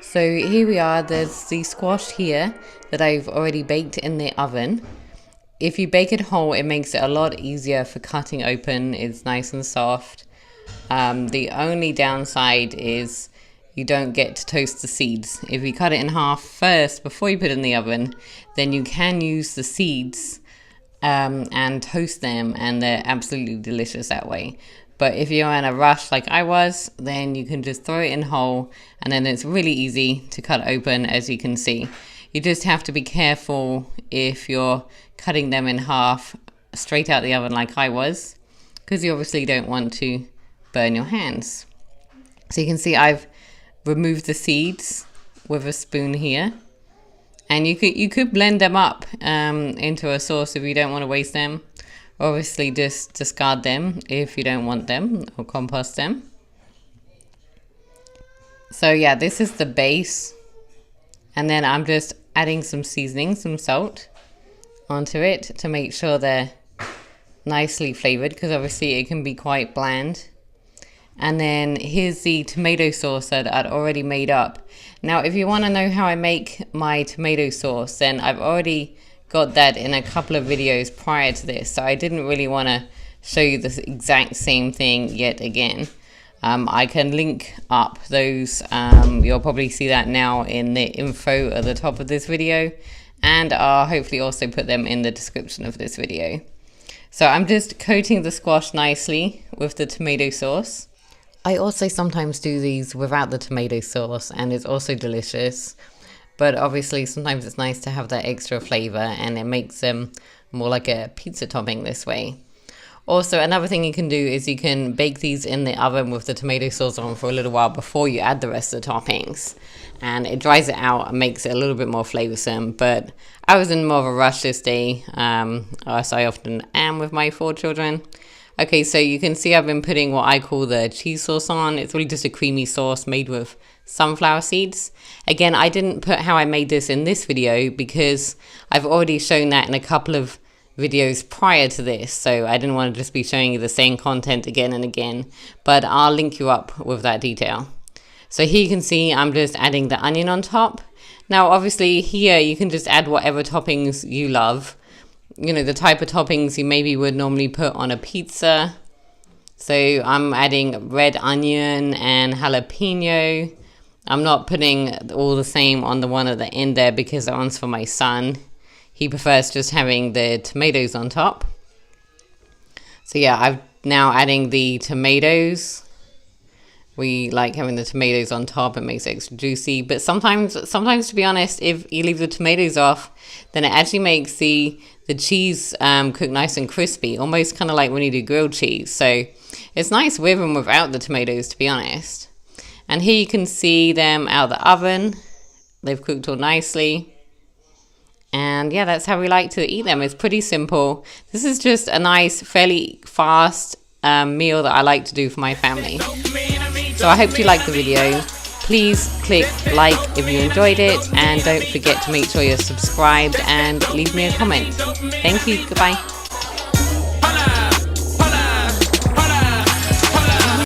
So here we are, there's the squash here that I've already baked in the oven. If you bake it whole, it makes it a lot easier for cutting open. It's nice and soft. The only downside is you don't get to toast the seeds. If you cut it in half first before you put it in the oven, then you can use the seeds and toast them, and they're absolutely delicious that way. But if you're in a rush like I was, then you can just throw it in whole, and then it's really easy to cut open, as you can see. You just have to be careful if you're cutting them in half straight out the oven like I was, because you obviously don't want to burn your hands. So you can see I've removed the seeds with a spoon here, and you could blend them up into a sauce if you don't want to waste them. Obviously just discard them if you don't want them, or compost them. So yeah, this is the base, and then I'm just adding some seasoning, some salt onto it to make sure they're nicely flavored, because obviously it can be quite bland. And then here's the tomato sauce that I'd already made up. Now if you want to know how I make my tomato sauce, then I've already got that in a couple of videos prior to this, so I didn't really want to show you the exact same thing yet again. I can link up those, you'll probably see that now in the info at the top of this video, and I'll hopefully also put them in the description of this video. So I'm just coating the squash nicely with the tomato sauce. I also sometimes do these without the tomato sauce, and it's also delicious. But obviously sometimes it's nice to have that extra flavor, and it makes them more like a pizza topping this way. Also, another thing you can do is you can bake these in the oven with the tomato sauce on for a little while before you add the rest of the toppings. And it dries it out and makes it a little bit more flavorsome. But I was in more of a rush this day, as I often am with my 4 children. Okay, so you can see I've been putting what I call the cheese sauce on. It's really just a creamy sauce made with sunflower seeds. Again, I didn't put how I made this in this video because I've already shown that in a couple of videos prior to this, so I didn't want to just be showing you the same content again and again, but I'll link you up with that detail. So here you can see I'm just adding the onion on top. Now obviously here you can just add whatever toppings you love, you know, the type of toppings you maybe would normally put on a pizza. So I'm adding red onion and jalapeno. I'm not putting all the same on the one at the end there because that one's for my son. He prefers just having the tomatoes on top. So yeah, I'm now adding the tomatoes. We like having the tomatoes on top, it makes it extra juicy. But sometimes to be honest, if you leave the tomatoes off, then it actually makes the cheese cook nice and crispy, almost kind of like when you do grilled cheese. So it's nice with and without the tomatoes, to be honest. And here you can see them out of the oven. They've cooked all nicely. And yeah, that's how we like to eat them. It's pretty simple. This is just a nice, fairly fast meal that I like to do for my family. So I hope you liked the video. Please click like if you enjoyed it, and don't forget to make sure you're subscribed and leave me a comment. Thank you. Goodbye.